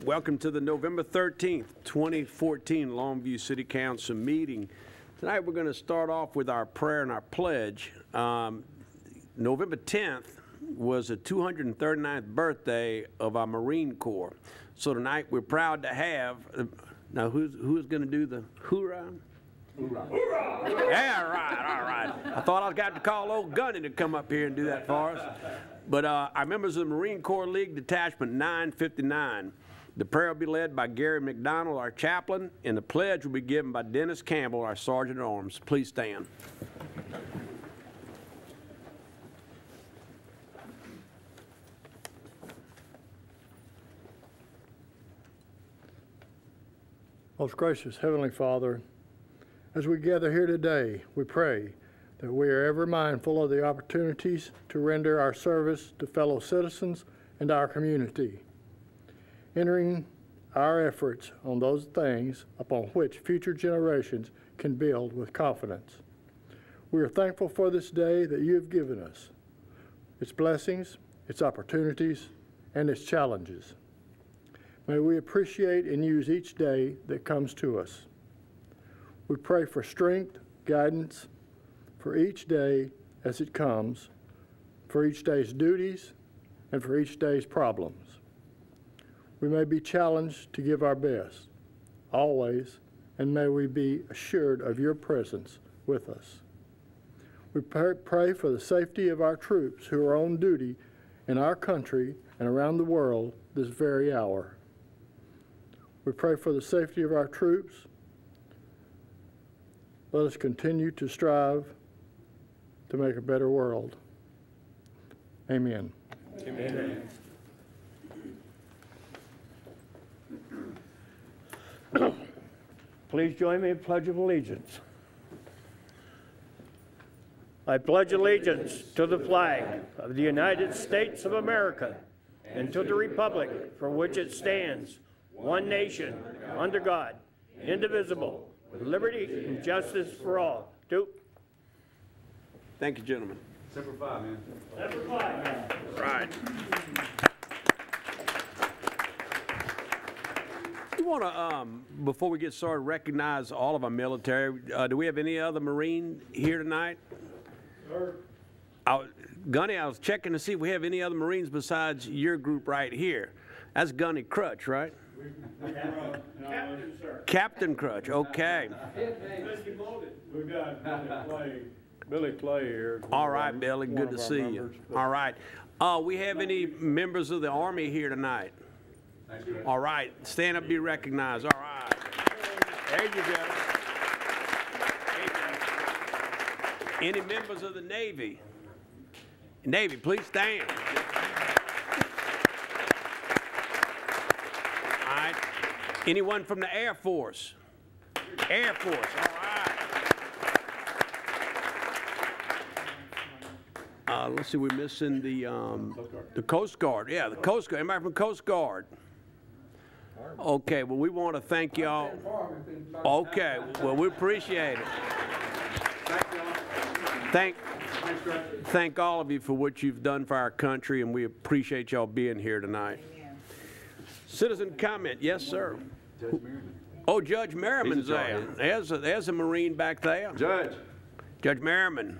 Welcome to the November 13th, 2014 Longview City Council meeting. Tonight we're going to start off with our prayer and our pledge. November 10th was the 239th birthday of our Marine Corps. So tonight we're proud to have, now who's going to do the hoorah? Hoorah. Hoorah. Yeah, all right. I thought I was going to call old Gunny to come up here and do that for us. But our members of the Marine Corps League Detachment 959. The prayer will be led by Gary McDonald, our chaplain, and the pledge will be given by Dennis Campbell, our Sergeant at Arms. Please stand. Most gracious Heavenly Father, as we gather here today, we pray that we are ever mindful of the opportunities to render our service to fellow citizens and our community, entering our efforts on those things upon which future generations can build with confidence. We are thankful for this day that you have given us, its blessings, its opportunities, and its challenges. May we appreciate and use each day that comes to us. We pray for strength, guidance for each day as it comes, for each day's duties, and for each day's problems. We may be challenged to give our best, always, and may we be assured of your presence with us. We pray for the safety of our troops who are on duty in our country and around the world this very hour. We pray for the safety of our troops. Let us continue to strive to make a better world. Amen. Amen. Please join me in Pledge of Allegiance. I pledge allegiance to the flag of the United States of America and to the republic for which it stands, one nation, under God, indivisible, with liberty and justice for all. Thank you, gentlemen. Semper Fi, man. Semper Fi. Right. We want to, before we get started, recognize all of our military. Do we have any other Marine here tonight? Sir. Gunny, I was checking to see if we have any other Marines besides your group right here. That's Gunny Crutch, right? Captain, sir. Captain Crutch, okay. We've got Billy Clay here. All right, Billy, good to see you. All right. We have any members of the Army here tonight? All right, stand up, be recognized. All right. There you go. Any members of the Navy? Navy, please stand. All right. Anyone from the Air Force? Air Force, all right. Let's see, we're missing the Coast Guard. Yeah, the Coast Guard. Anybody from Coast Guard? Okay, well, we want to thank y'all. Okay, well, we appreciate it. Thank all of you for what you've done for our country, and we appreciate y'all being here tonight. Amen. Citizen comment. Yes, sir. Judge Merriman. Oh, Judge Merriman's there. There's a Marine back there. Judge Merriman.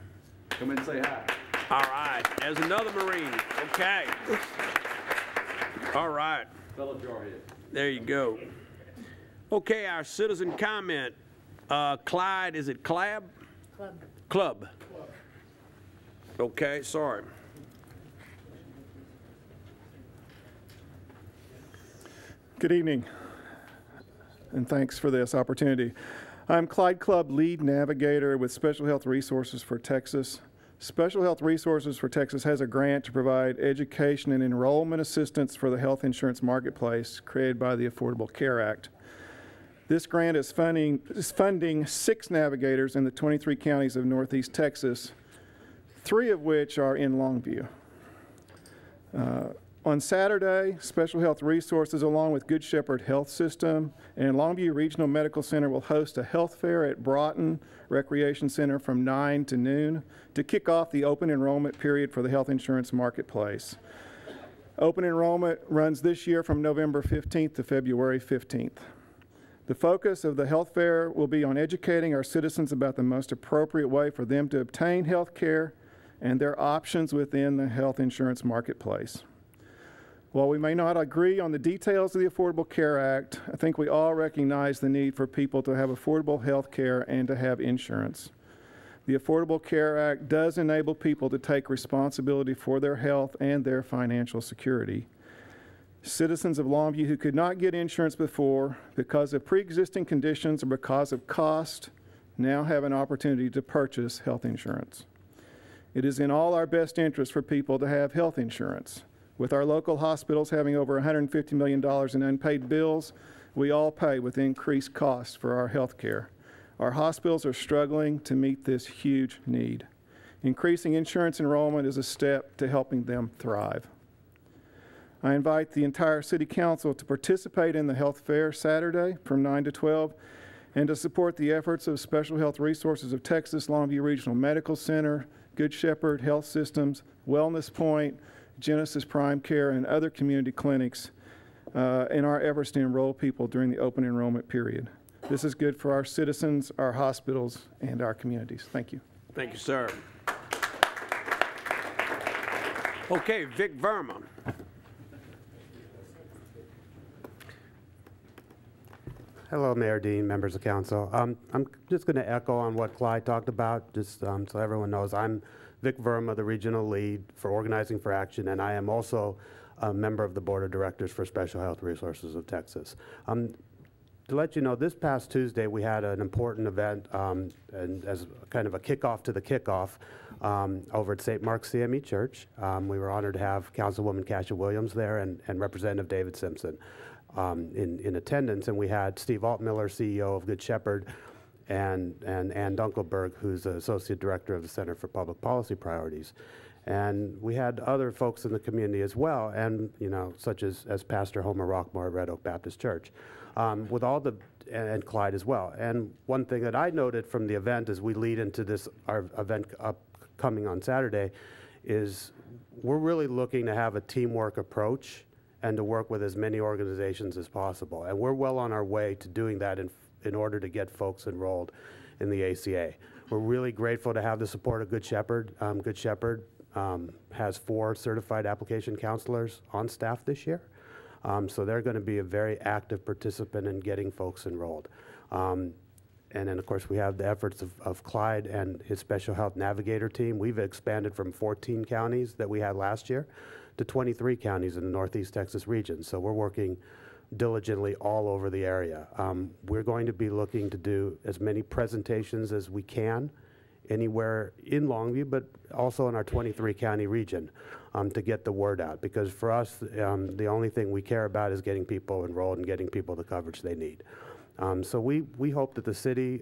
Come in and say hi. All right. There's another Marine. Okay. All right. Fellow jarhead. There you go. Okay, our citizen comment. Clyde, is it Clab? Club. Okay, sorry. Good evening, and thanks for this opportunity. I'm Clyde Club Lead Navigator with Special Health Resources for Texas. Special Health Resources for Texas has a grant to provide education and enrollment assistance for the health insurance marketplace created by the Affordable Care Act. This grant is funding 6 navigators in the 23 counties of Northeast Texas, 3 of which are in Longview. On Saturday, Special Health Resources, along with Good Shepherd Health System and Longview Regional Medical Center, will host a health fair at Broughton Recreation Center from 9 to noon to kick off the open enrollment period for the health insurance marketplace. Open enrollment runs this year from November 15th to February 15th. The focus of the health fair will be on educating our citizens about the most appropriate way for them to obtain health care and their options within the health insurance marketplace. While we may not agree on the details of the Affordable Care Act, I think we all recognize the need for people to have affordable health care and to have insurance. The Affordable Care Act does enable people to take responsibility for their health and their financial security. Citizens of Longview who could not get insurance before because of pre-existing conditions or because of cost now have an opportunity to purchase health insurance. It is in all our best interest for people to have health insurance. With our local hospitals having over $150 million in unpaid bills, we all pay with increased costs for our health care. Our hospitals are struggling to meet this huge need. Increasing insurance enrollment is a step to helping them thrive. I invite the entire City Council to participate in the health fair Saturday from 9 to 12 and to support the efforts of Special Health Resources of Texas, Longview Regional Medical Center, Good Shepherd Health Systems, Wellness Point, Genesis Prime Care, and other community clinics in our efforts to enroll people during the open enrollment period. This is good for our citizens, our hospitals, and our communities. Thank you. Thank you, sir. Okay, Vic Verma. Hello, Mayor Dean, members of council. I'm just going to echo on what Clyde talked about, just so everyone knows. I'm Vic Verma, the regional lead for Organizing for Action, and I am also a member of the board of directors for Special Health Resources of Texas. To let you know, this past Tuesday we had an important event and as kind of a kickoff to the kickoff over at St. Mark's CME Church. We were honored to have Councilwoman Kasia Williams there and Representative David Simpson in attendance, and we had Steve Altmiller, CEO of Good Shepherd, and Ann Dunkelberg, who's the Associate Director of the Center for Public Policy Priorities. And we had other folks in the community as well, and such as Pastor Homer Rockmore at Red Oak Baptist Church, with all the, and Clyde as well. And one thing that I noted from the event as we lead into this, our event upcoming on Saturday, is we're really looking to have a teamwork approach and to work with as many organizations as possible. And we're well on our way to doing that in order to get folks enrolled in the ACA. We're really grateful to have the support of Good Shepherd. Good Shepherd has 4 certified application counselors on staff this year. So they're going to be a very active participant in getting folks enrolled. And then, of course, we have the efforts of Clyde and his Special Health Navigator team. We've expanded from 14 counties that we had last year to 23 counties in the Northeast Texas region. So we're working diligently all over the area. We're going to be looking to do as many presentations as we can anywhere in Longview, but also in our 23 county region to get the word out. Because for us, the only thing we care about is getting people enrolled and getting people the coverage they need. So we hope that the city,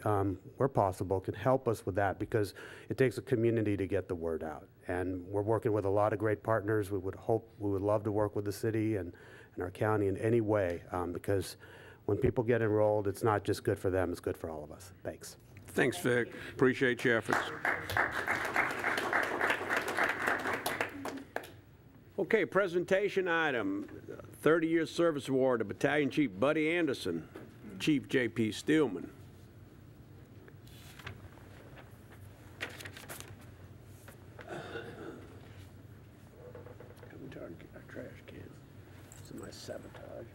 where possible, can help us with that, because it takes a community to get the word out. And we're working with a lot of great partners. We would love to work with the city and our county in any way, because when people get enrolled, it's not just good for them, it's good for all of us. Thanks. Thanks, Vic. Appreciate your efforts. Okay, presentation item, 30-year service award to Battalion Chief Buddy Anderson, Chief J.P. Steelman. Come to our trash can. It's a nice sabotage.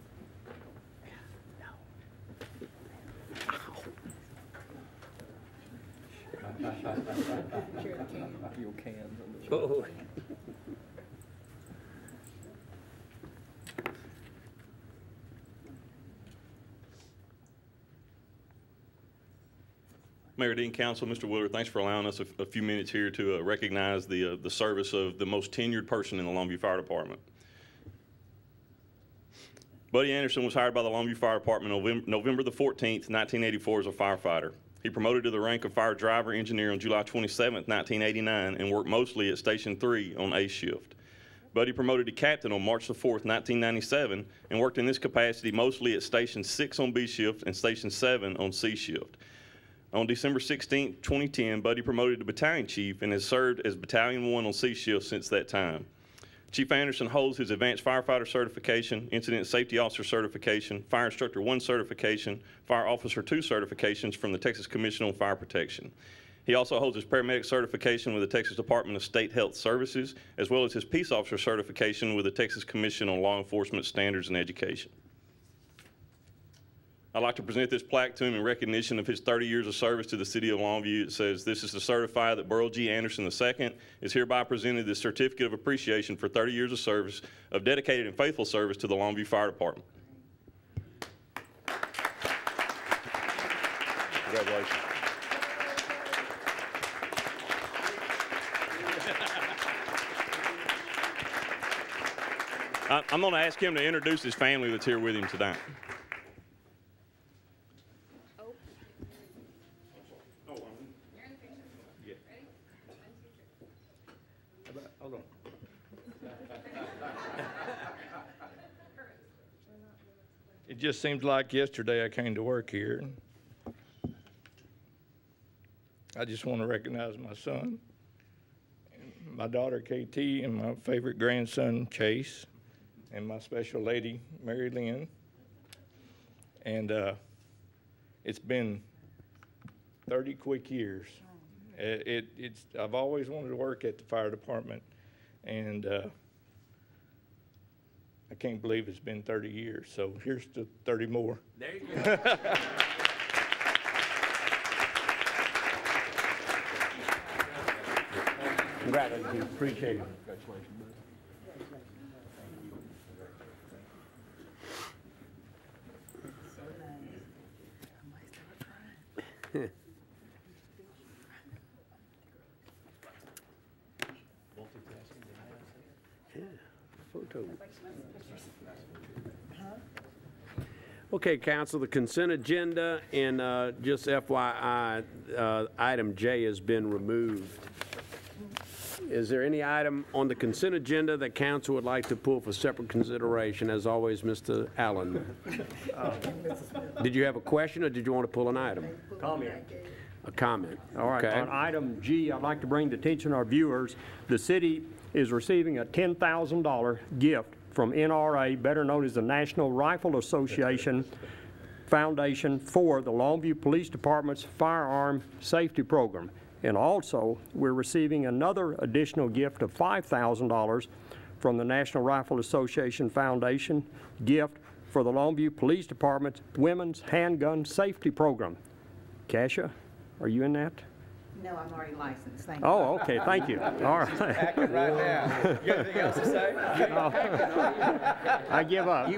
Your cans on the Oh. Mayor, Dean, Council, Mr. Woodward, thanks for allowing us a few minutes here to recognize the service of the most tenured person in the Longview Fire Department. Buddy Anderson was hired by the Longview Fire Department November the 14th, 1984 as a firefighter. He promoted to the rank of fire driver engineer on July 27th, 1989, and worked mostly at Station 3 on A shift. Buddy promoted to captain on March the 4th, 1997, and worked in this capacity mostly at Station 6 on B shift and Station 7 on C shift. On December 16, 2010, Buddy promoted to battalion chief and has served as Battalion 1 on C shift since that time. Chief Anderson holds his Advanced Firefighter Certification, Incident Safety Officer Certification, Fire Instructor 1 Certification, Fire Officer 2 certifications from the Texas Commission on Fire Protection. He also holds his paramedic certification with the Texas Department of State Health Services, as well as his peace officer certification with the Texas Commission on Law Enforcement Standards and Education. I'd like to present this plaque to him in recognition of his 30 years of service to the city of Longview. It says, "This is to certify that Burl G. Anderson II is hereby presented this certificate of appreciation for 30 years of service, of dedicated and faithful service to the Longview Fire Department." Congratulations. I'm going to ask him to introduce his family that's here with him tonight. Hold on. It just seems like yesterday I came to work here. I just want to recognize my son, and my daughter KT, and my favorite grandson Chase, and my special lady Mary Lynn. And it's been 30 quick years. I've always wanted to work at the fire department, and I can't believe it's been 30 years. So here's to 30 more. There you go. Congratulations. Appreciate it. Photo. Okay, council, the consent agenda, and just FYI, item J has been removed. Is there any item on the consent agenda that council would like to pull for separate consideration? As always, Mr. Allen. Did you have a question, or did you want to pull an item? Comment. A comment. All right, Okay. on item G, I'd like to bring to attention of our viewers, the city is receiving a $10,000 gift from NRA, better known as the National Rifle Association Foundation, for the Longview Police Department's firearm safety program. And also, we're receiving another additional gift of $5,000 from the National Rifle Association Foundation gift for the Longview Police Department's Women's Handgun Safety Program. Kasha, are you in that? No, I'm already licensed, thank you. Oh, okay, thank you. All right. Packing right now. You got anything else to say? I give up.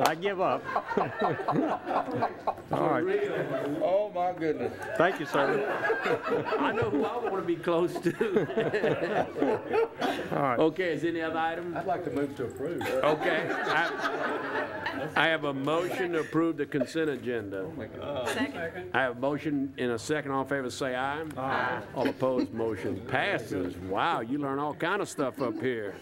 I give up. All right. Oh, my goodness. Thank you, sir. I know who I want to be close to. All right. Okay, is any other item? I'd like to move to approve. Okay. I have a motion to approve the consent agenda. Second. I have a motion in a second. All in favor, say aye. Aye. All opposed, motion passes. Wow, you learn all kind of stuff up here.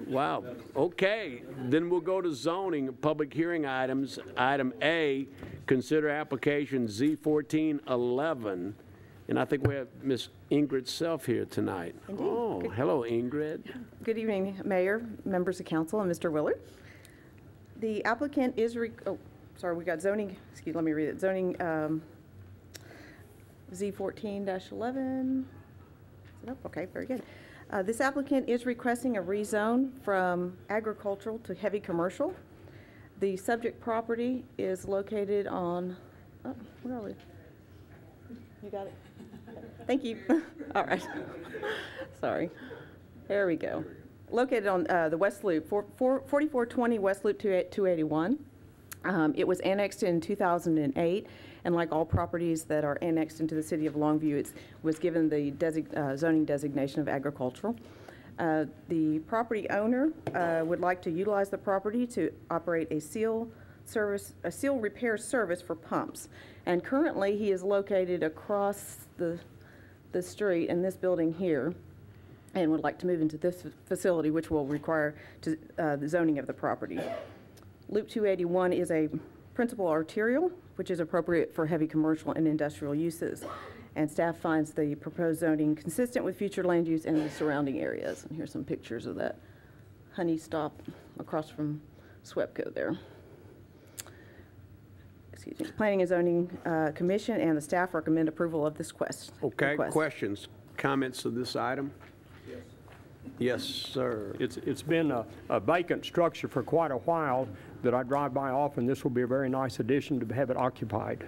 Wow. Okay, then we'll go to zoning, public hearing items. Item A, consider application Z1411. And I think we have Miss Ingrid Self here tonight. Indeed. Oh, hello, Ingrid. Good evening, Mayor, members of council, and Mr. Willard. The applicant is, we got zoning, let me read it. Zoning Z14-11. Is it up? Okay, very good. This applicant is requesting a rezone from agricultural to heavy commercial. The subject property is located on, oh, where are we? You got it? Thank you. All right. Sorry. There we go. Located on the West Loop, 4420 West Loop 281. It was annexed in 2008, and like all properties that are annexed into the city of Longview, it was given the zoning designation of agricultural. The property owner would like to utilize the property to operate a seal repair service for pumps. And currently, he is located across the street in this building here, and would like to move into this facility, which will require the zoning of the property. Loop 281 is a principal arterial, which is appropriate for heavy commercial and industrial uses. and staff finds the proposed zoning consistent with future land use and the surrounding areas. And here's some pictures of that honey stop across from SWEPCO there. Excuse me. Planning and Zoning Commission and the staff recommend approval of this request. Okay, questions, comments of this item? Yes, sir. It's been a vacant structure for quite a while that I drive by often. This will be a very nice addition to have it occupied.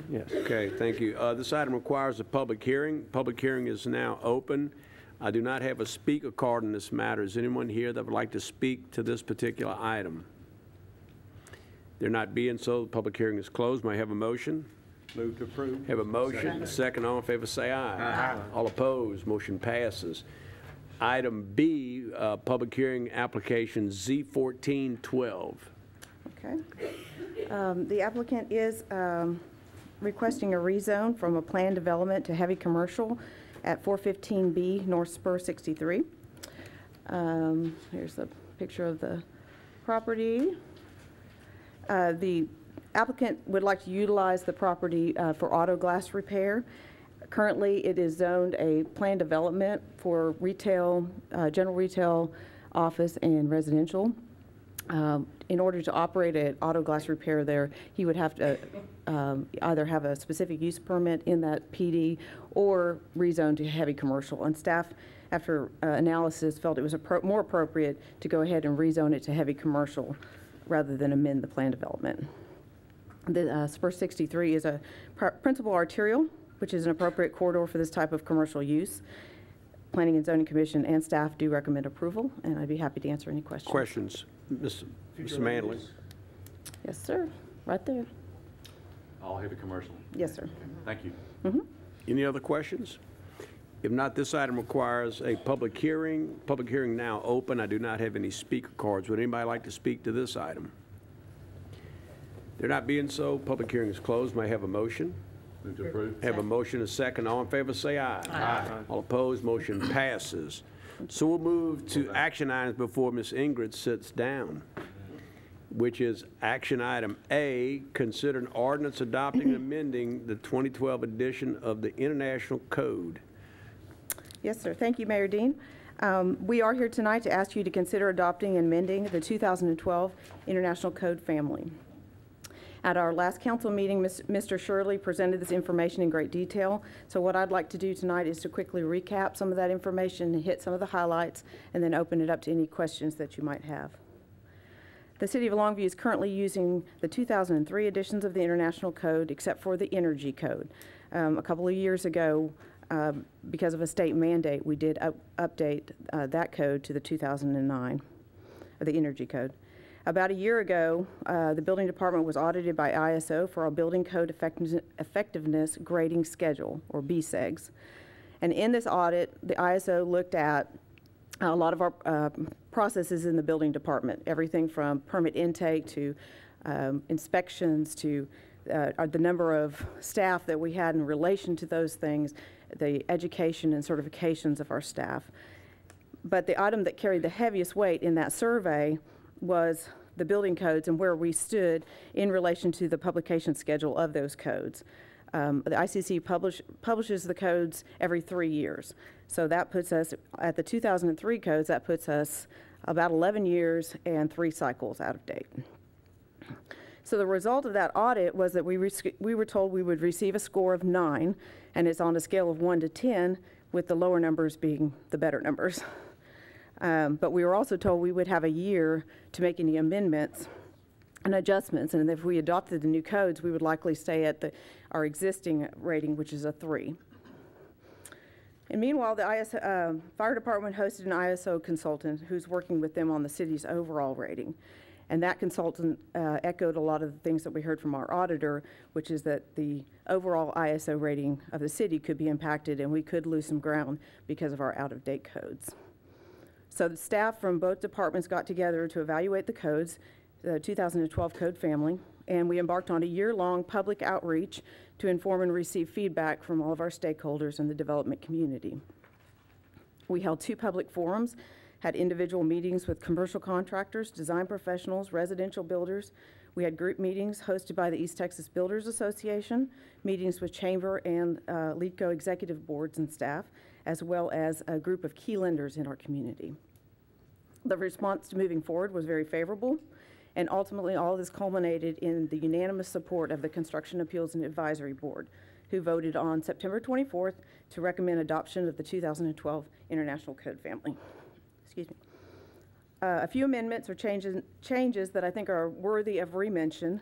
Yes. Okay, thank you. This item requires a public hearing. Public hearing is now open. I do not have a speaker card in this matter. Is anyone here that would like to speak to this particular item? There not being so, the public hearing is closed. May I have a motion? Move to approve. Have a motion. Second, all in favor say aye. Aye. All opposed, motion passes. Item B, public hearing application Z1412. Okay. The applicant is requesting a rezone from a planned development to heavy commercial at 415B North Spur 63. Here's a picture of the property. The applicant would like to utilize the property for auto glass repair. Currently, it is zoned a planned development for retail, general retail, office, and residential. In order to operate an auto glass repair there, he would have to either have a specific use permit in that PD or rezone to heavy commercial. And staff, after analysis, felt it was more appropriate to go ahead and rezone it to heavy commercial rather than amend the plan development. The Spur 63 is a principal arterial, which is an appropriate corridor for this type of commercial use. Planning and Zoning Commission and staff do recommend approval, and I'd be happy to answer any questions. Questions? Mr. Manley? Yes, sir. Right there. All heavy commercial. Yes, sir. Thank you. Any other questions? If not, this item requires a public hearing. Public hearing now open. I do not have any speaker cards. Would anybody like to speak to this item? There not being so, public hearing is closed. May I have a motion? Move to approve. Have a motion, a second. All in favor, say aye. Aye. All opposed, motion passes. So we'll move to action items before Ms. Ingrid sits down, which is action item A, consider an ordinance adopting and amending the 2012 edition of the International Code. Yes, sir. Thank you, Mayor Dean. We are here tonight to ask you to consider adopting and amending the 2012 International Code family. At our last council meeting, Mr. Shirley presented this information in great detail. So what I'd like to do tonight is to quickly recap some of that information and hit some of the highlights and then open it up to any questions that you might have. The City of Longview is currently using the 2003 editions of the International Code except for the Energy Code. A couple of years ago, because of a state mandate, we did update that code to the 2009, the Energy Code. About a year ago, the building department was audited by ISO for our building code effectiveness grading schedule, or BSEGS. And in this audit, the ISO looked at a lot of our processes in the building department, everything from permit intake to inspections to the number of staff that we had in relation to those things, the education and certifications of our staff. But the item that carried the heaviest weight in that survey was the building codes and where we stood in relation to the publication schedule of those codes. The ICC publishes the codes every 3 years. So that puts us, at the 2003 codes, that puts us about 11 years and 3 cycles out of date. So the result of that audit was that we were told we would receive a score of 9, and it's on a scale of 1 to 10, with the lower numbers being the better numbers. But we were also told we would have a year to make any amendments and adjustments, and if we adopted the new codes, we would likely stay at our existing rating, which is a 3. And meanwhile, the fire department hosted an ISO consultant who's working with them on the city's overall rating. And that consultant echoed a lot of the things that we heard from our auditor, which is that the overall ISO rating of the city could be impacted and we could lose some ground because of our out-of-date codes. So the staff from both departments got together to evaluate the codes, the 2012 code family, and we embarked on a year-long public outreach to inform and receive feedback from all of our stakeholders in the development community. We held 2 public forums, had individual meetings with commercial contractors, design professionals, residential builders. We had group meetings hosted by the East Texas Builders Association, meetings with Chamber and LEEDCO executive boards and staff, as well as a group of key lenders in our community. The response to moving forward was very favorable, and ultimately all of this culminated in the unanimous support of the Construction Appeals and Advisory Board, who voted on September 24th to recommend adoption of the 2012 International Code family. Excuse me. A few amendments or changes that I think are worthy of re-mention.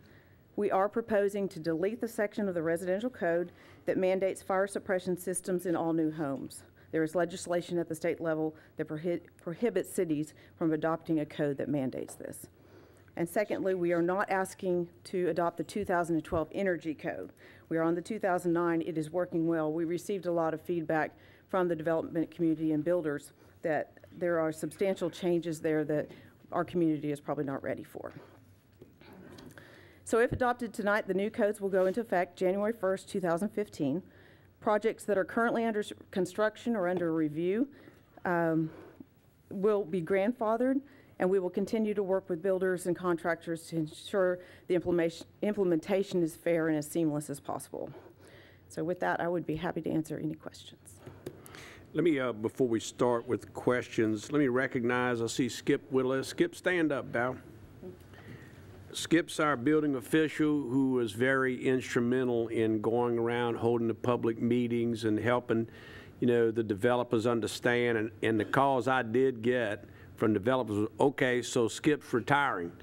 We are proposing to delete the section of the residential code that mandates fire suppression systems in all new homes. There is legislation at the state level that prohibits cities from adopting a code that mandates this. And secondly, we are not asking to adopt the 2012 Energy Code. We are on the 2009. It is working well. We received a lot of feedback from the development community and builders that there are substantial changes there that our community is probably not ready for. So if adopted tonight, the new codes will go into effect January 1st, 2015. Projects that are currently under construction or under review will be grandfathered, and we will continue to work with builders and contractors to ensure the implementation is fair and as seamless as possible. So with that, I would be happy to answer any questions. Let me, before we start with questions, let me recognize, I see Skip Willis. Skip, stand up, Val. Skip's our building official who was very instrumental in going around holding the public meetings and helping, you know, the developers understand. And the calls I did get from developers was, okay, so Skip's retiring.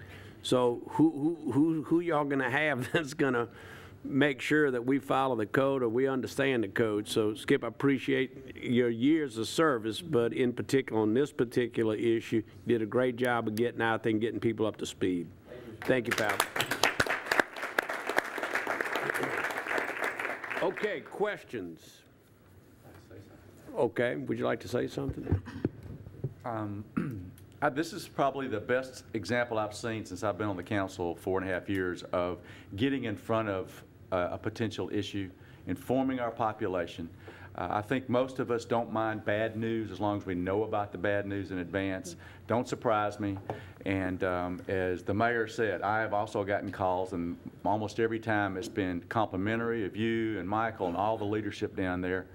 So who y'all gonna have that's gonna make sure that we follow the code or we understand the code? So Skip, I appreciate your years of service, but in particular on this particular issue, you did a great job of getting out there and getting people up to speed. Thank you, pal. Okay, questions? Okay, would you like to say something? This is probably the best example I've seen since I've been on the council 4.5 years of getting in front of a potential issue, informing our population. I think most of us don't mind bad news as long as we know about the bad news in advance. Don't surprise me. And as the mayor said, I have also gotten calls, and almost every time it's been complimentary of you and Michael and all the leadership down there.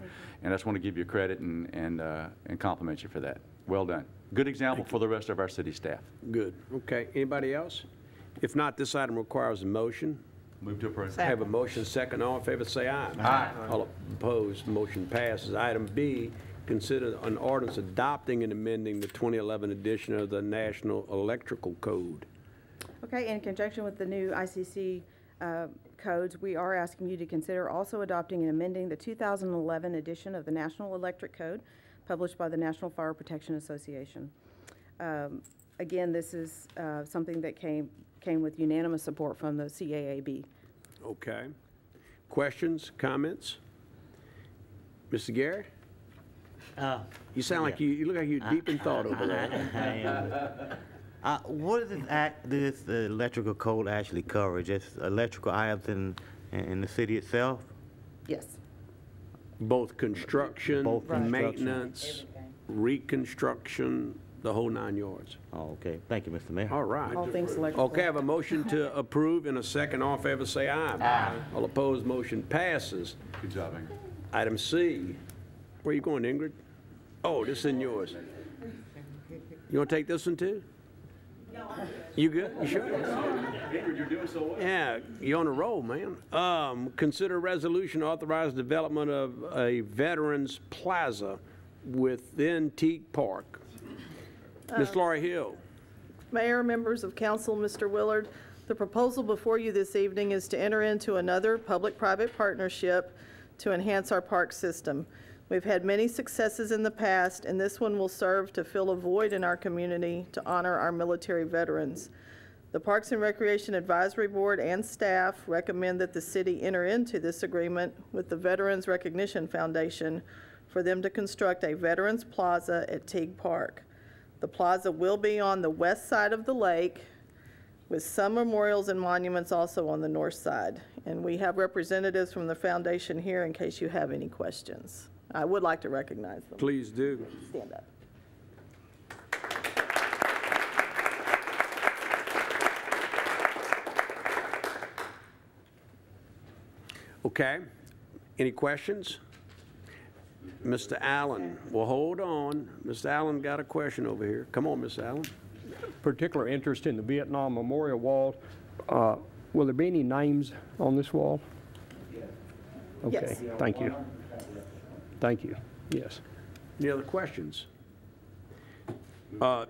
And I just want to give you credit and compliment you for that. Well done. Good example for the rest of our city staff. Good. Okay. Anybody else? If not, this item requires a motion. Move to approve. Have a motion second. All in favor say aye. Aye. All opposed, motion passes. Item B, consider an ordinance adopting and amending the 2011 edition of the National Electrical Code. Okay, in conjunction with the new ICC codes, we are asking you to consider also adopting and amending the 2011 edition of the National Electric Code, published by the National Fire Protection Association. Again, this is something that came with unanimous support from the CAAB. Okay. Questions, comments? Mr. Garrett? You sound like you look like you're deep in thought over there. What does this electrical code actually cover? Just electrical items in the city itself? Yes. Both construction, Both construction. Maintenance, reconstruction, the whole 9 yards. Oh, okay. Thank you, Mr. Mayor. All right. All things electrical. Okay, I have a motion to approve in a second. All in favor say aye. Aye. All opposed, motion passes. Good job, Ingrid. Item C. Where are you going, Ingrid? Oh, this is in yours. You want to take this one too? No, I'm good. You good? You sure? Ingrid, you're doing so well. Yeah, you're on a roll, man. Consider resolution to authorize development of a Veterans Plaza within Teague Park. Ms. Laurie Hill. Mayor, members of council, Mr. Willard, the proposal before you this evening is to enter into another public-private partnership to enhance our park system. We've had many successes in the past, and this one will serve to fill a void in our community to honor our military veterans. The Parks and Recreation Advisory Board and staff recommend that the city enter into this agreement with the Veterans Recognition Foundation for them to construct a Veterans Plaza at Teague Park. The plaza will be on the west side of the lake, with some memorials and monuments also on the north side. And we have representatives from the foundation here in case you have any questions. I would like to recognize them. Please do. Stand up. Okay. Any questions? Mr. Allen, well, hold on. Mr. Allen got a question over here. Come on, Mr. Allen. Particular interest in the Vietnam Memorial Wall. Will there be any names on this wall? Okay, Yes. thank you. Thank you, yes. Any other questions? I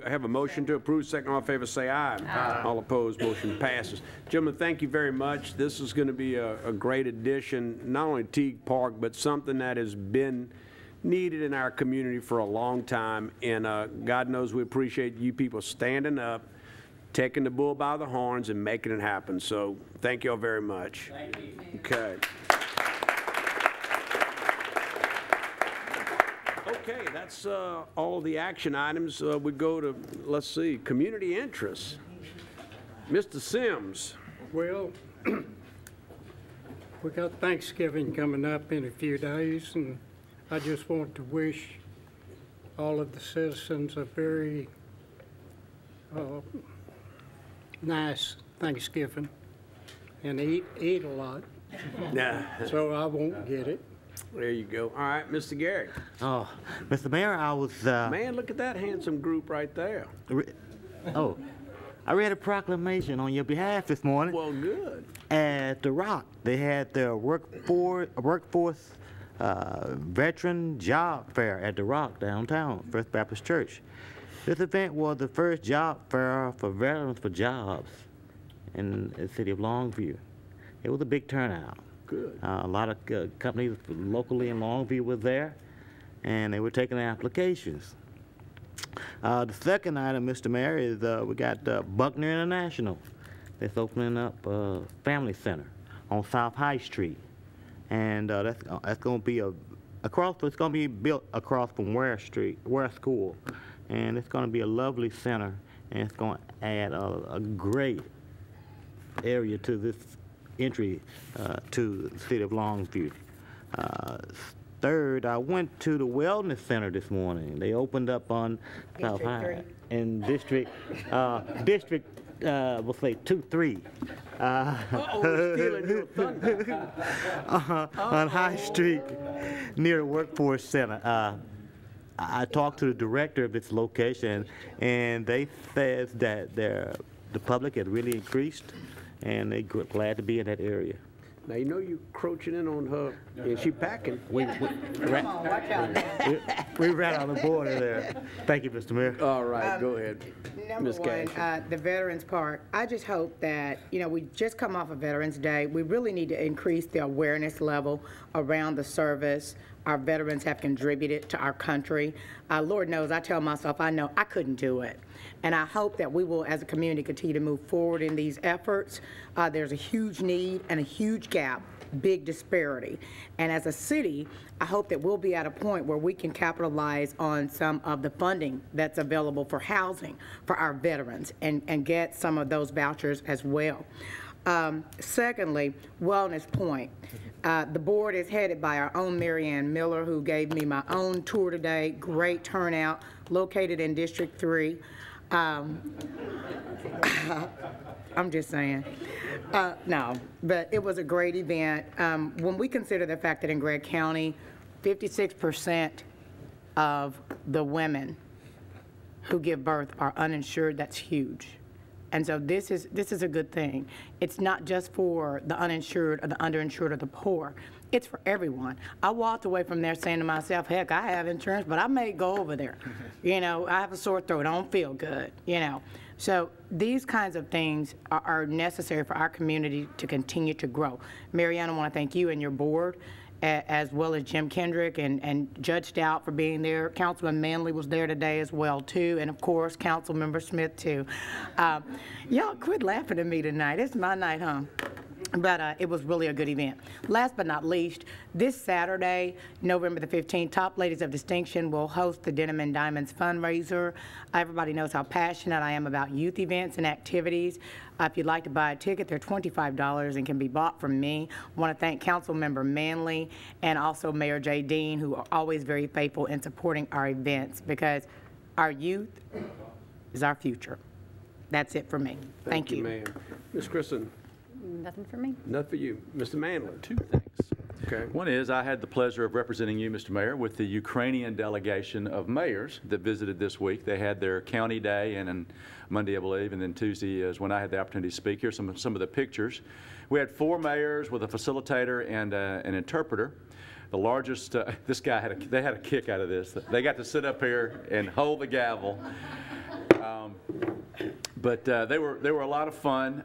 have a motion to approve. Second, all in favor, say aye. Aye. All opposed, motion passes. Gentlemen, thank you very much. This is going to be a great addition, not only to Teague Park, but something that has been needed in our community for a long time. And God knows we appreciate you people standing up, taking the bull by the horns, and making it happen. So thank you all very much. Thank you. Okay. Okay, that's all the action items. We go to, let's see, community interests. Mr. Sims. Well, we got Thanksgiving coming up in a few days, and I just want to wish all of the citizens a very nice Thanksgiving and eat a lot. Yeah. So I won't get it. There you go. All right, Mr. Gary. Oh, Mr. Mayor, I was, Man, look at that handsome group right there. I read a proclamation on your behalf this morning. Well, good. At The Rock, they had their workforce veteran job fair at The Rock downtown, First Baptist Church. This event was the first job fair for veterans for jobs in the city of Longview. It was a big turnout. Good. A lot of companies locally in Longview were there, and they were taking applications. The second item, Mr. Mayor, is we got Buckner International. That's opening up a family center on South High Street, and that's going to be it's going to be built across from Ware School, and it's going to be a lovely center, and it's going to add a great area to this entry to the city of Longview. Third, I went to the Wellness Center this morning. They opened up on South High in District, we'll say 2-3. Stealing your thunder. On High Street near the Workforce Center. I talked to the director of this location, and they said that the public had really increased, and they're glad to be in that area. Now, you know you're crouching in on her, and she packing. We ran on the border there. Thank you, Mr. Mayor. All right, go ahead. Number Ms. one, Cashin. the Veterans Park. I just hope that, we just come off of Veterans Day. We really need to increase the awareness level around the service our veterans have contributed to our country. Lord knows, I tell myself, I know I couldn't do it. And I hope that we will, as a community, continue to move forward in these efforts. There's a huge need and a huge gap, big disparity. And as a city, I hope that we'll be at a point where we can capitalize on some of the funding that's available for housing for our veterans and get some of those vouchers as well. Secondly, Wellness Point. The board is headed by our own Mary Ann Miller, who gave me my own tour today. Great turnout, located in District 3. I'm just saying. No, but it was a great event. When we consider the fact that in Gregg County, 56% of the women who give birth are uninsured, that's huge. And so this is a good thing. It's not just for the uninsured or the underinsured or the poor. It's for everyone. I walked away from there saying to myself, heck, I have insurance, but I may go over there. I have a sore throat. I don't feel good, So these kinds of things are necessary for our community to continue to grow. Marianne, I want to thank you and your board, as well as Jim Kendrick and Judge Stout for being there. Councilman Manley was there today as well, too, and of course, Councilmember Smith, too. Y'all quit laughing at me tonight. It's my night, huh? But it was really a good event. Last but not least, this Saturday, November the 15th, Top Ladies of Distinction will host the Denim and Diamonds fundraiser. Everybody knows how passionate I am about youth events and activities. If you'd like to buy a ticket, they're $25 and can be bought from me. I want to thank Councilmember Manley and also Mayor Jay Dean, who are always very faithful in supporting our events, because our youth is our future. That's it for me. Thank you. Ma'am. Ms. Kristen. Nothing for me. Nothing for you. Mr. Mandler? Two things. Okay. One is I had the pleasure of representing you, Mr. Mayor, with the Ukrainian delegation of mayors that visited this week. They had their county day and Monday, I believe, and then Tuesday is when I had the opportunity to speak. Here's some of the pictures. We had 4 mayors with a facilitator and an interpreter. The largest, this guy they had a kick out of this. They got to sit up here and hold the gavel. But they were a lot of fun.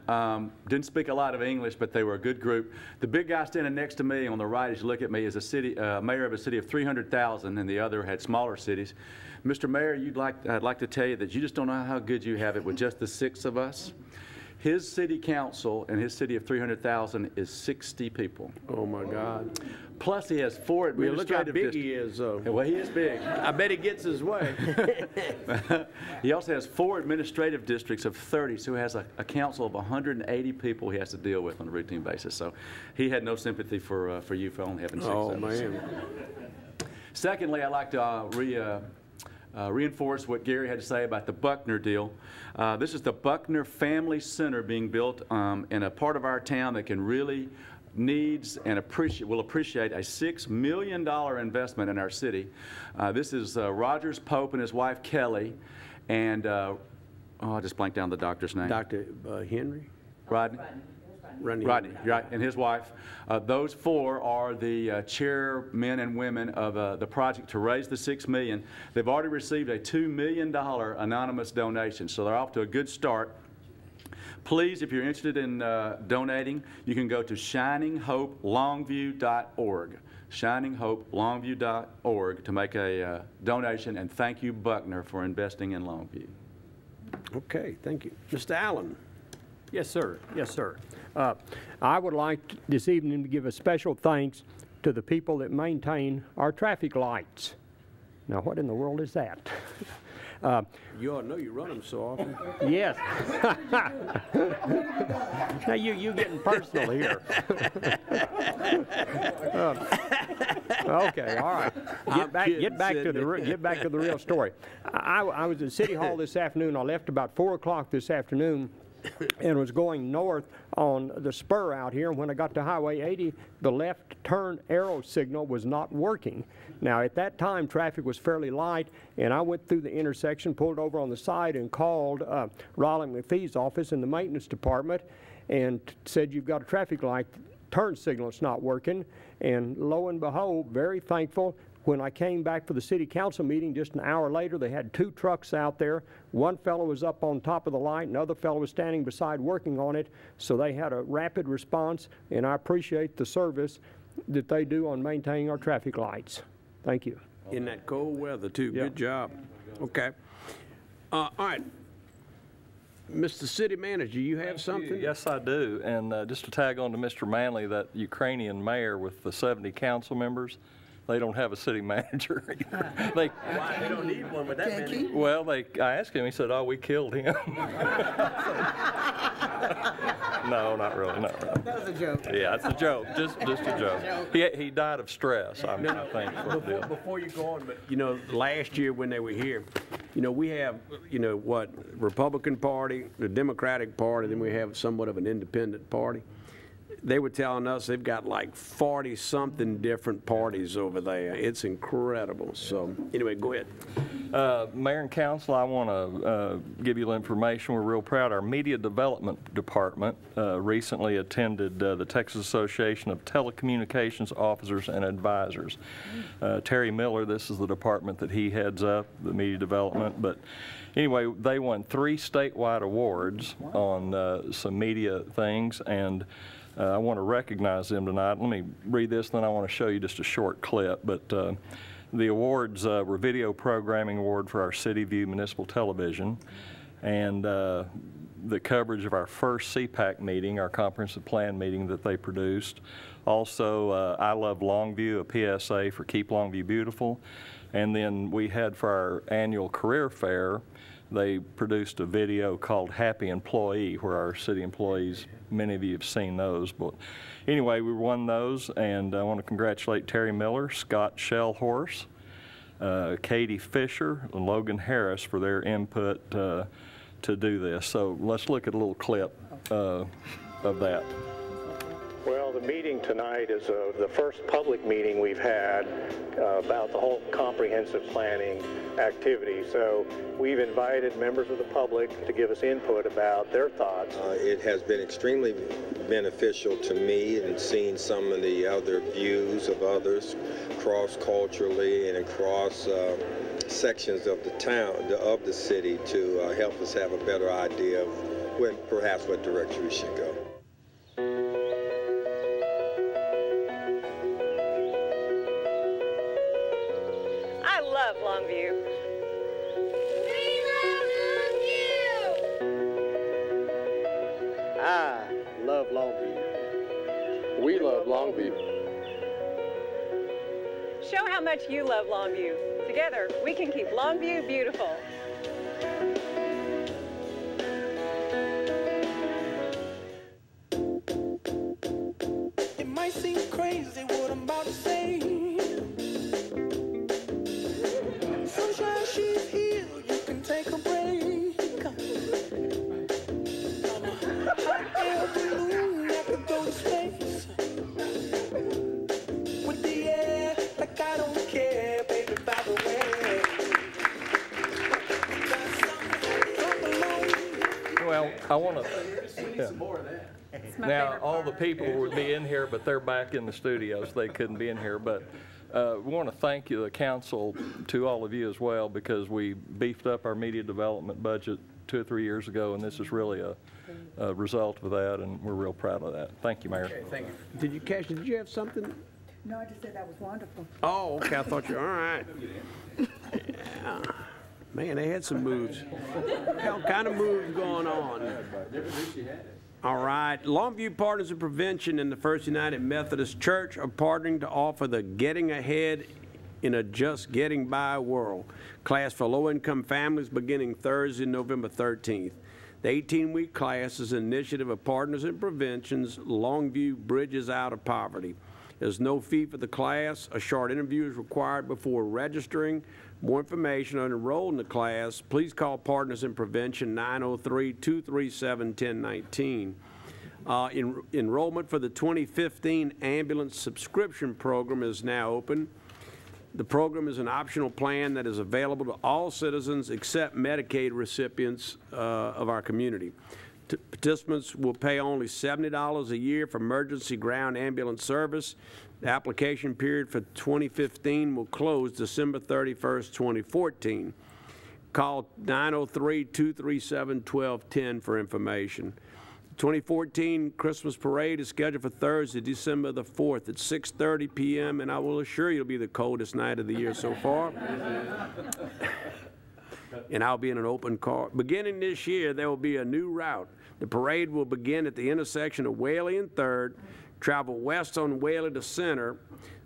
Didn't speak a lot of English, but they were a good group. The big guy standing next to me on the right, as you look at me, is a mayor of a city of 300,000, and the other had smaller cities. Mr. Mayor, I'd like to tell you that you just don't know how good you have it with just the 6 of us. His city council in his city of 300,000 is 60 people. Oh my God. Plus he has 4 administrative Look how big he is, though. Well, he is big. I bet he gets his way. He also has 4 administrative districts of 30, so he has a council of 180 people he has to deal with on a routine basis. So he had no sympathy for you for only having 6 of us. Man. Secondly, I'd like to reinforce what Gary had to say about the Buckner deal. This is the Buckner Family Center being built in a part of our town that can really needs and will appreciate a $6 million investment in our city. This is Rogers Pope and his wife Kelly, and I just blanked down the doctor's name. Dr. Henry? Rodney? Rodney, right, and his wife. Those 4 are the chairmen and women of the project to raise the $6 million. They've already received a $2 million anonymous donation, so they're off to a good start. Please, if you're interested in donating, you can go to ShiningHopeLongview.org, ShiningHopeLongview.org to make a donation, and thank you, Buckner, for investing in Longview. Okay, thank you. Mr. Allen? Yes, sir. Yes, sir. I would like this evening to give a special thanks to the people that maintain our traffic lights. Now, what in the world is that? You all know you run them so often. Yes. Now you getting personal here. Okay, all right. Get back to the real story. I was at City Hall this afternoon. I left about 4 o'clock this afternoon and was going north on the spur out here. When I got to Highway 80, the left turn arrow signal was not working. Now, at that time, traffic was fairly light, and I went through the intersection, pulled over on the side, and called Raleigh McPhee's office in the maintenance department and said, "You've got a traffic light turn signal that's not working." And lo and behold, very thankful, when I came back for the city council meeting just an hour later, they had 2 trucks out there. One fellow was up on top of the light, another fellow was standing beside working on it. So they had a rapid response, and I appreciate the service that they do on maintaining our traffic lights. Thank you. In that cold weather, too. Yeah. Good job. Okay. All right. Mr. City Manager, you have something? Yes, I do. And just to tag on to Mr. Manley, that Ukrainian mayor with the 70 council members, they don't have a city manager. They don't need one with that many. Well, I asked him, he said, "Oh, we killed him." No, not really, not really. That was a joke. Yeah, it's a joke, just a joke. He died of stress, I think. Before you go on, but, last year when they were here, we have, what, Republican Party, the Democratic Party, then we have somewhat of an independent party. They were telling us they've got like 40-something different parties over there. It's incredible. So anyway, go ahead. Mayor and Council, I want to give you the information. We're real proud. Our Media Development Department recently attended the Texas Association of Telecommunications Officers and Advisors. Terry Miller, this is the department that he heads up, the media development. But anyway, they won 3 statewide awards on some media things, and I want to recognize them tonight. Let me read this, then I want to show you just a short clip. But the awards were Video Programming Award for our City View Municipal Television, and the coverage of our first CPAC meeting, our comprehensive plan meeting that they produced. Also, I Love Longview, a PSA for Keep Longview Beautiful. And then we had for our annual career fair, they produced a video called Happy Employee, where our city employees, many of you have seen those. But anyway, we won those, and I want to congratulate Terry Miller, Scott Shellhorse, Katie Fisher, and Logan Harris for their input to do this. So let's look at a little clip. of that? Well, the meeting tonight is the first public meeting we've had about the whole comprehensive planning activity. So we've invited members of the public to give us input about their thoughts. It has been extremely beneficial to me and seeing some of the other views of others cross-culturally and across sections of the town, of the city, to help us have a better idea of perhaps what direction we should go. I love Longview. We love Longview! I love Longview. We love Longview. Show how much you love Longview. Together, we can keep Longview beautiful. It might seem crazy what I'm about to say. Sunshine, she's here, you can take a break. I'm a hot air balloon that could go to space. With the air, like I don't care, baby, by the way. Well, I want to. Now, all the people would be in here, but they're back in the studio, so they couldn't be in here. But we want to thank you, the council, to all of you as well, because we beefed up our media development budget 2 or 3 years ago, and this is really a result of that, and we're real proud of that. Thank you, Mayor. Okay, thank you. Did you catch, did you have something? No, I just said that was wonderful. Oh, okay, I thought you, all right. Yeah. Man, they had some moves. All kind of moves going on. All right, Longview Partners in Prevention and the First United Methodist Church are partnering to offer the Getting Ahead in a Just Getting By world class for low-income families beginning Thursday, November 13th. The 18-week class is an initiative of Partners in Prevention's Longview Bridges Out of Poverty. There's no fee for the class. A short interview is required before registering. More information on enroll in the class, please call Partners in Prevention 903-237-1019. Enrollment for the 2015 ambulance subscription program is now open. The program is an optional plan that is available to all citizens except Medicaid recipients of our community. Participants will pay only $70 a year for emergency ground ambulance service. The application period for 2015 will close December 31st, 2014. Call 903-237-1210 for information. The 2014 Christmas Parade is scheduled for Thursday, December the 4th at 6:30 p.m., and I will assure you it'll be the coldest night of the year so far. And I'll be in an open car. Beginning this year, there will be a new route. The parade will begin at the intersection of Whaley and 3rd, travel west on Whaley to Center,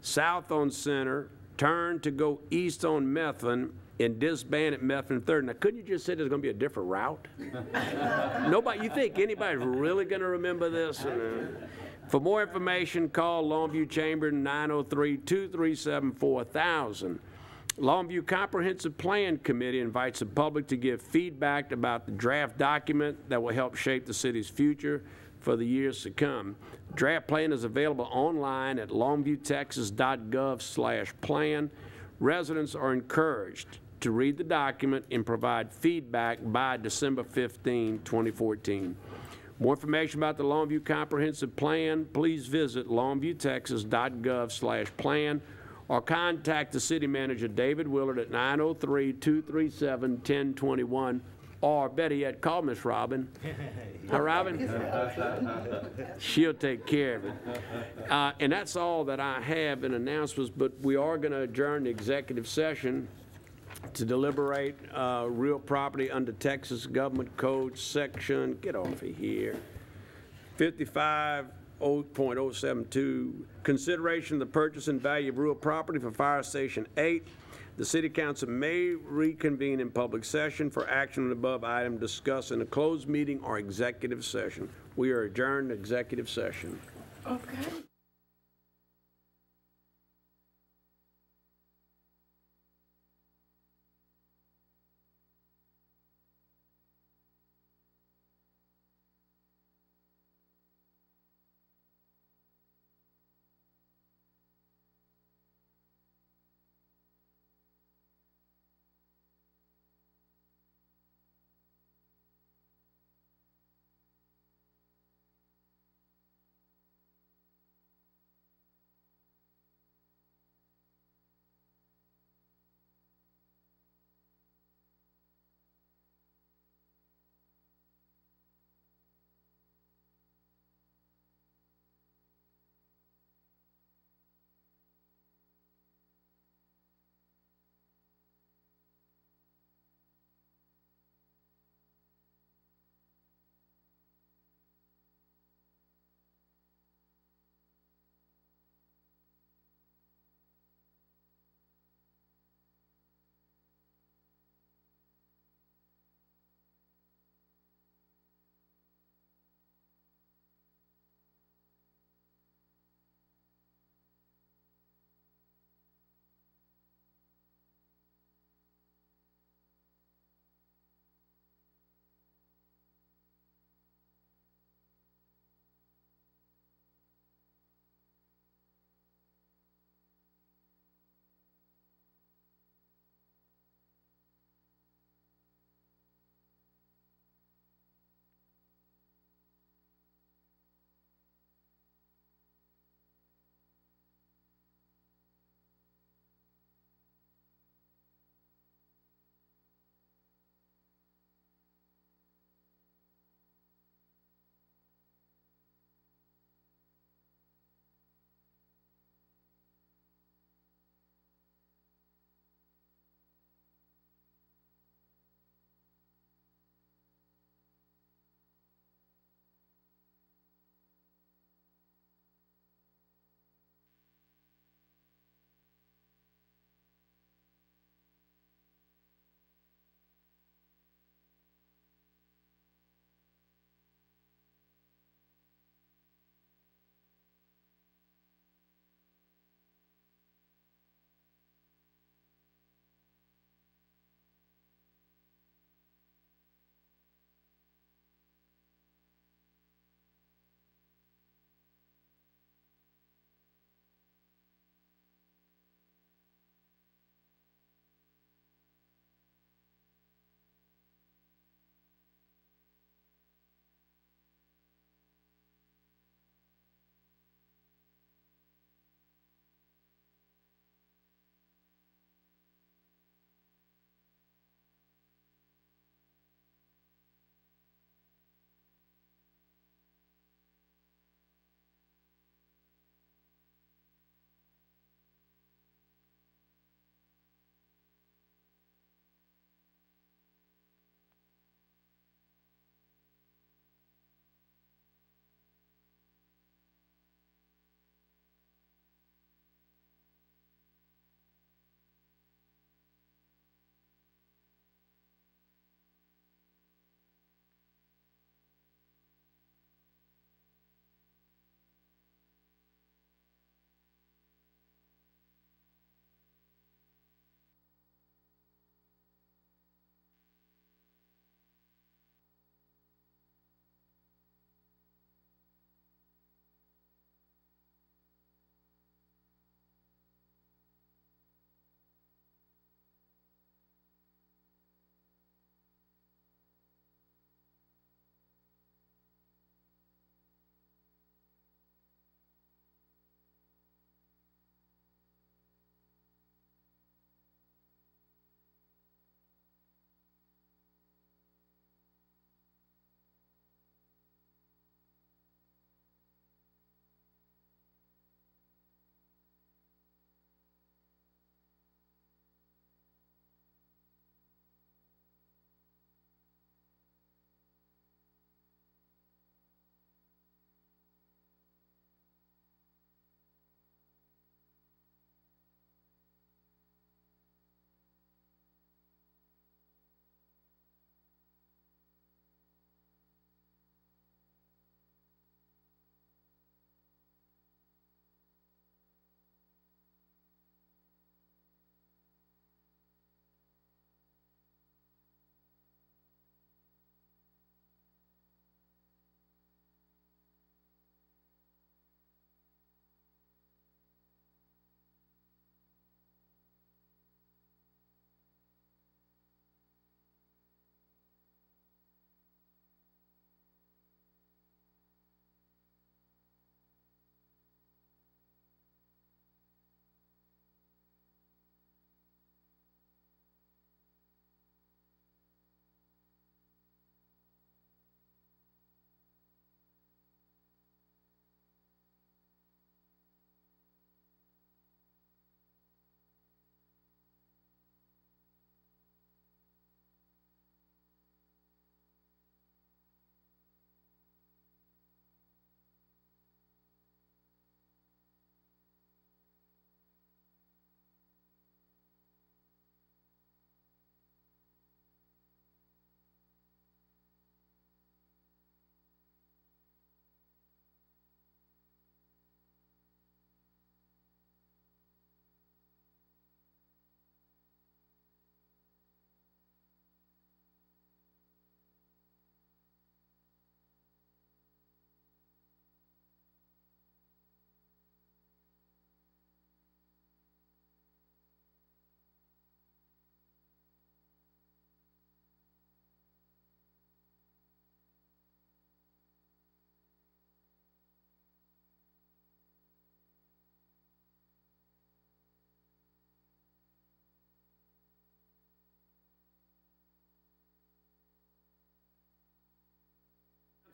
south on Center, turn to go east on Methven, and disband at Methven 3rd. Now, couldn't you just say there's going to be a different route? Nobody, you think anybody's really going to remember this? For more information, call Longview Chamber 903-237-4000. Longview Comprehensive Plan Committee invites the public to give feedback about the draft document that will help shape the city's future for the years to come. The draft plan is available online at longviewtexas.gov/plan. Residents are encouraged to read the document and provide feedback by December 15, 2014. More information about the Longview Comprehensive Plan, please visit longviewtexas.gov/plan or contact the city manager, David Willard, at 903-237-1021, or better yet, call Miss Robin. Hi, Robin? She'll take care of it. And that's all that I have in announcements, but we are going to adjourn the executive session to deliberate real property under Texas Government Code section, get off of here, 55.072, consideration of the purchase and value of real property for Fire Station 8. The City Council may reconvene in public session for action on the above item discussed in a closed meeting or executive session. We are adjourned to executive session. Okay.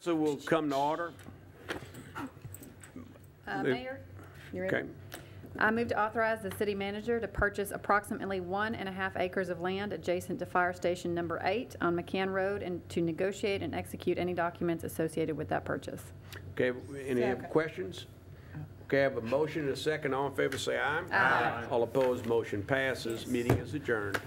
So we'll come to order. Mayor, you ready? Okay. I move to authorize the city manager to purchase approximately 1.5 acres of land adjacent to Fire Station Number 8 on McCann Road and to negotiate and execute any documents associated with that purchase. Okay, any questions? Okay, I have a motion and a second. All in favor say aye. Aye. All opposed, motion passes. Meeting is adjourned.